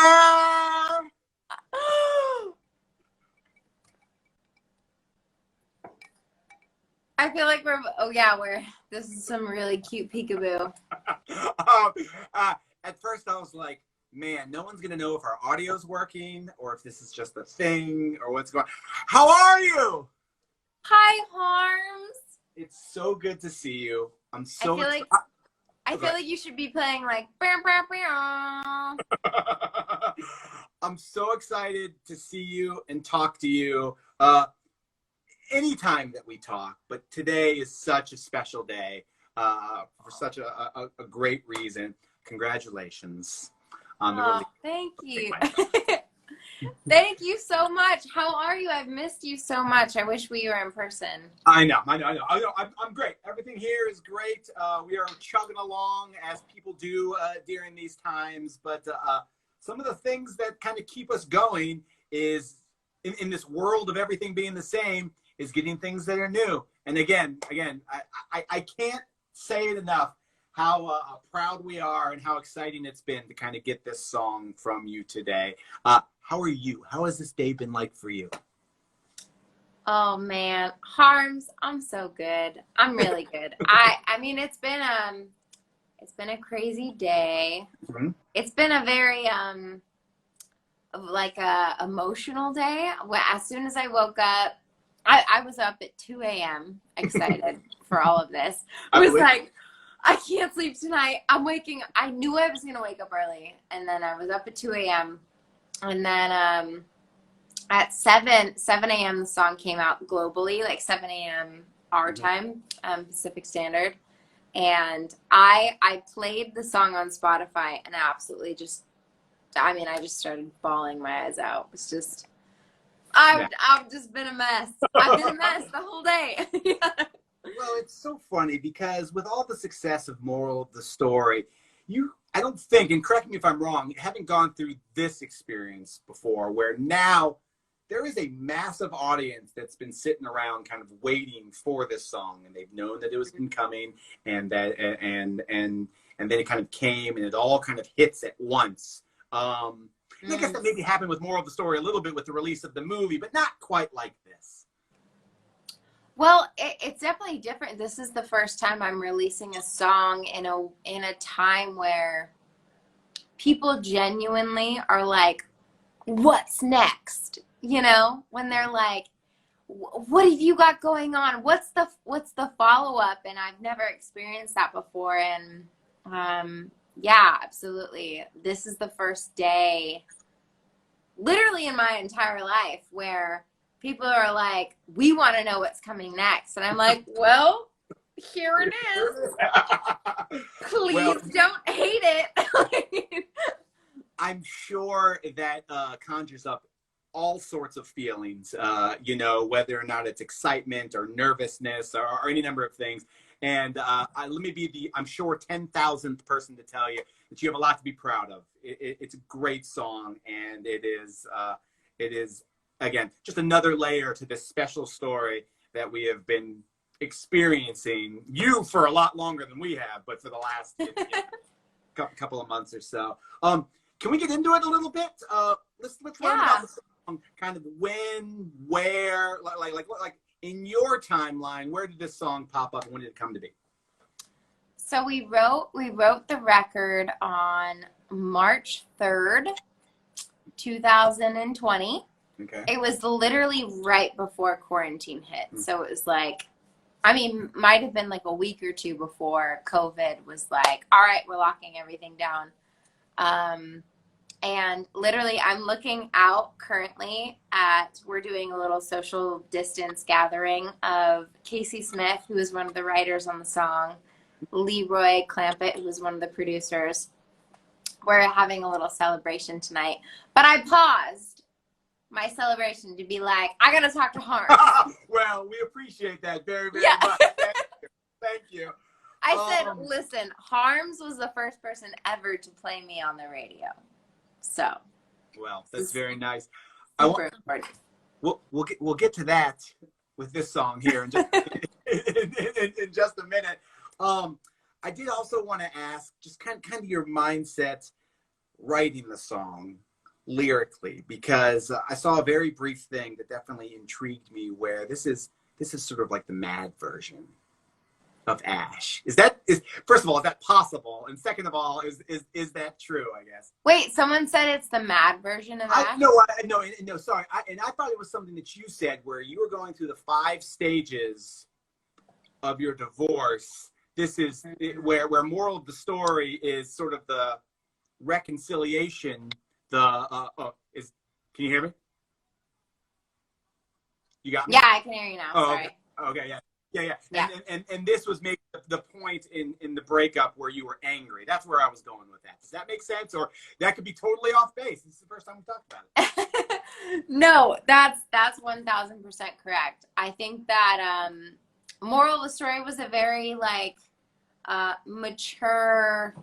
I feel like this is some really cute peekaboo. At first I was like, man, no one's gonna know if our audio's working or if this is just a thing or what's going on. How are you? Hi, Harms. It's so good to see you. I'm so I feel like you should be playing like I'm so excited to see you and talk to you anytime that we talk, but today is such a special day for such a great reason. Congratulations on the release. Thank you. Thank you so much. How are you? I've missed you so much. I wish we were in person. I know. I'm great. Everything here is great. We are chugging along as people do during these times. But some of the things that kind of keep us going is in this world of everything being the same is getting things that are new. And again, I can't say it enough how proud we are and how exciting it's been to kind of get this song from you today. How are you? How has this day been like for you? Oh man, Harms, I'm so good. I'm really good. I mean, it's been a crazy day. Mm-hmm. It's been a very emotional day. As soon as I woke up, I was up at 2 a.m. excited for all of this. I was like, I can't sleep tonight. I knew I was going to wake up early. And then I was up at 2 a.m. And then at 7 a.m. the song came out globally, like 7 a.m. our time, Pacific Standard. And I played the song on Spotify and absolutely I just started bawling my eyes out. It's just, I've just been a mess. I've been a mess the whole day. Well, it's so funny because with all the success of Moral of the Story, I don't think, and correct me if I'm wrong, you haven't gone through this experience before where now there is a massive audience that's been sitting around kind of waiting for this song, and they've known that it was coming and then it kind of came and it all kind of hits at once. I guess that maybe happened with Moral of the Story a little bit with the release of the movie, but not quite like this. Well, it's definitely different. This is the first time I'm releasing a song in a time where people genuinely are like, what's next? You know, when they're like, what have you got going on? What's the follow-up? And I've never experienced that before. And yeah, absolutely. This is the first day literally in my entire life where people are like, we want to know what's coming next. And I'm like, well, here it is. Please don't hate it. I'm sure that conjures up all sorts of feelings, whether or not it's excitement or nervousness or any number of things. And let me be the, I'm sure, 10,000th person to tell you that you have a lot to be proud of. It's a great song, and it is, again, just another layer to this special story that we have been experiencing. You for a lot longer than we have, but for the last couple of months or so. Can we get into it a little bit? Let's learn about the song, kind of when, where, like in your timeline, where did this song pop up and when did it come to be? So we wrote the record on March 3rd, 2020. Okay. It was literally right before quarantine hit. So it was like, might have been like a week or two before COVID was like, all right, we're locking everything down. And literally I'm looking out currently we're doing a little social distance gathering of Casey Smith, who is one of the writers on the song, Leroy Clampett, who was one of the producers. We're having a little celebration tonight, but I paused my celebration to be like, I gotta talk to Harms. Well, we appreciate that very, very much. Thank you. I said, listen, Harms was the first person ever to play me on the radio. So. Well, that's very nice. We'll get to that with this song here in just a minute. I did also want to ask just kind of your mindset writing the song. lyrically, because I saw a very brief thing that definitely intrigued me, where this is sort of like the mad version of Ashe. Is first of all, is that possible? And second of all, is that true? I guess. Wait, someone said it's the mad version of I Ashe? no, no. Sorry, I thought it was something that you said where you were going through the 5 stages of your divorce. This is where moral of the story is sort of the reconciliation. The is can you hear me? You got me? Yeah, I can hear you now. Oh, Sorry. okay, yeah. Yeah. Yeah. And this was maybe the point in the breakup where you were angry. That's where I was going with that. Does that make sense? Or that could be totally off base. This is the first time we talked about it. No, that's 1000% correct. I think that moral of the story was a very like mature.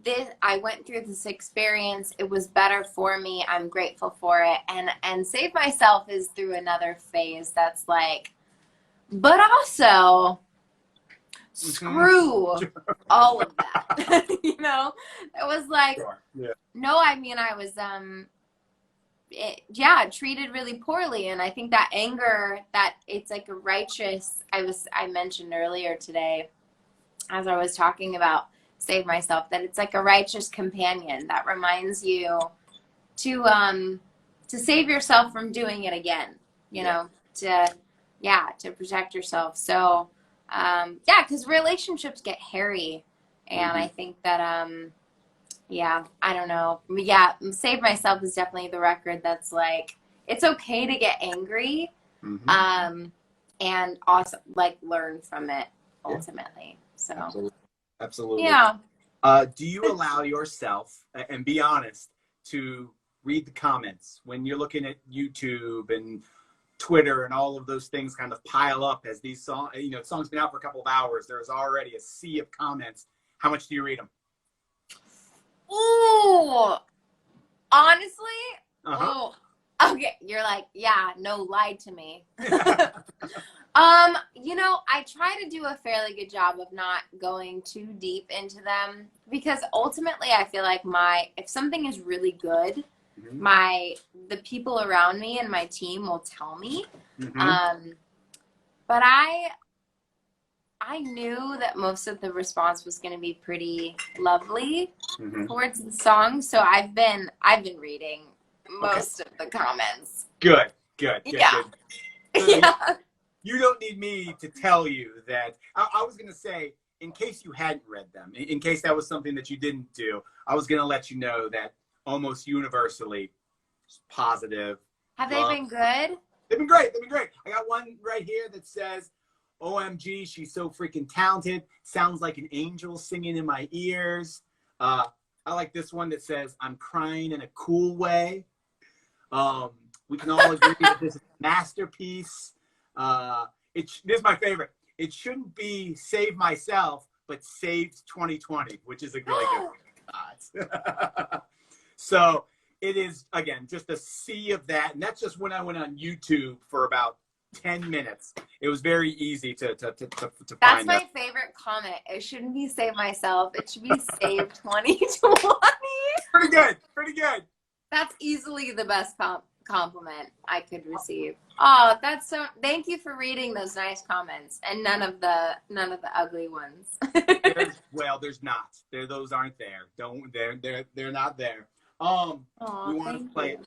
This I went through this experience. It was better for me. I'm grateful for it. And save myself is through another phase that's like, but also screw all of that. You know, it was like, Sure. Yeah. no, I mean, I was treated really poorly, and I think that anger, that it's like a righteous, I mentioned earlier today as I was talking about save myself, that it's like a righteous companion that reminds you to save yourself from doing it again, you know, to protect yourself. So because relationships get hairy, and I think that I don't know. Yeah, Save Myself is definitely the record that's like, it's okay to get angry, and also like learn from it ultimately. So Absolutely. yeah. Do you allow yourself, and be honest, to read the comments when you're looking at YouTube and Twitter and all of those things kind of pile up as these songs, songs been out for a couple of hours, there's already a sea of comments. How much do you read them? Ooh, honestly, Uh-huh. okay, you're like, yeah, no, lied to me. I try to do a fairly good job of not going too deep into them, because ultimately I feel like if something is really good, the people around me and my team will tell me. But I knew that most of the response was going to be pretty lovely towards the song, so I've been reading most of the comments. Good. Yeah. So Yeah. you don't need me to tell you that. I was going to say, in case you hadn't read them, in case that was something that you didn't do, I was going to let you know that almost universally positive. Have they been good? They've been great. I got one right here that says, OMG, she's so freaking talented. Sounds like an angel singing in my ears. I like this one that says, I'm crying in a cool way. We can all agree that this is a masterpiece. This is my favorite. It shouldn't be Save Myself, but Saved 2020, which is a really good one. So it is, again, just a sea of that. And that's just when I went on YouTube for about 10 minutes. It was very easy to That's find my favorite comment. It shouldn't be Save Myself. It should be Save 2020. Pretty good. That's easily the best compliment I could receive. Oh, that's so. Thank you for reading those nice comments, and none of the ugly ones. There's not. Those aren't there. They're not there. We wanted to play it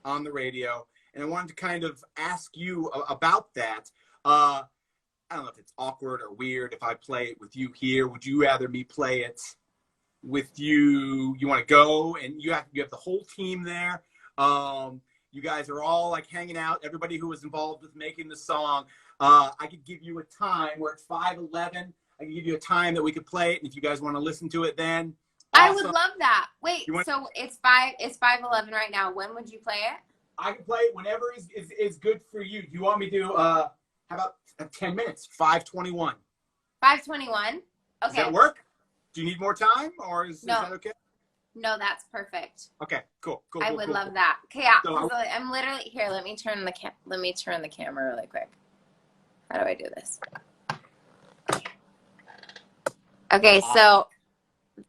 on the radio, and I wanted to kind of ask you about that. I don't know if it's awkward or weird if I play it with you here. Would you rather me play it with you? You want to go, and you have the whole team there. You guys are all like hanging out. Everybody who was involved with making the song. I could give you a time where it's 5:11. I can give you a time that we could play it, and if you guys want to listen to it, then awesome. I would love that. Wait, so it's 5:11 right now. When would you play it? I can play it whenever is good for you. Do you want me to? How about 10 minutes? 5:21. 5:21. Okay. Does that work? Do you need more time, or is that okay? No, that's perfect. Okay, cool. I would love that. Okay, so I'm literally here. Let me turn the camera really quick. How do I do this? Okay, so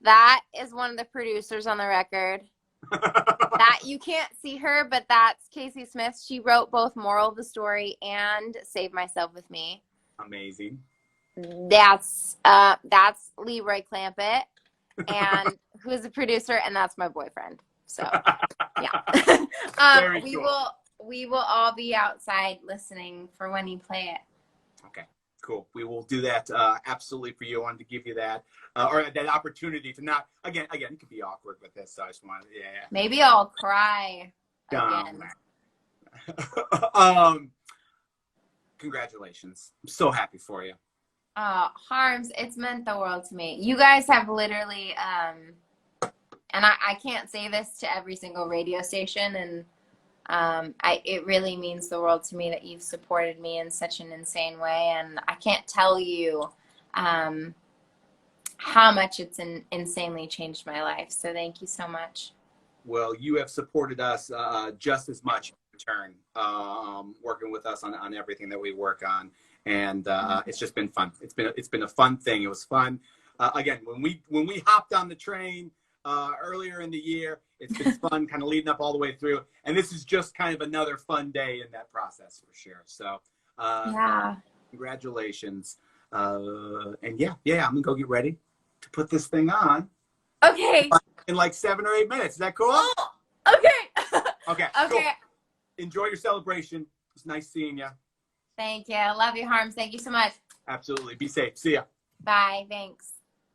that is one of the producers on the record. That you can't see her, but that's Casey Smith. She wrote both Moral of the Story and Save Myself with Me. Amazing. That's Leroy Clampett, and who is the producer, and that's my boyfriend. So yeah. Very cool. We will all be outside listening for when you play it. Okay, cool. We will do that absolutely for you. I wanted to give you that or that opportunity to not again. It could be awkward with this, so I just wanted, yeah. Maybe I'll cry again. Congratulations! I'm so happy for you. Harms, it's meant the world to me. You guys have literally, and I can't say this to every single radio station, and it really means the world to me that you've supported me in such an insane way, and I can't tell you how much it's insanely changed my life. So thank you so much. Well, you have supported us just as much in return, working with us on everything that we work on. And it's just been fun. It's been a fun thing. It was fun. Again, when we hopped on the train earlier in the year, it's been fun, kind of leading up all the way through. And this is just kind of another fun day in that process for sure. So Yeah. Congratulations. And yeah, I'm gonna go get ready to put this thing on. Okay. In like 7 or 8 minutes. Is that cool? Oh, okay. Okay. Okay. Cool. Enjoy your celebration. It's nice seeing you. Thank you. Love you, Harms. Thank you so much. Absolutely. Be safe. See ya. Bye. Thanks.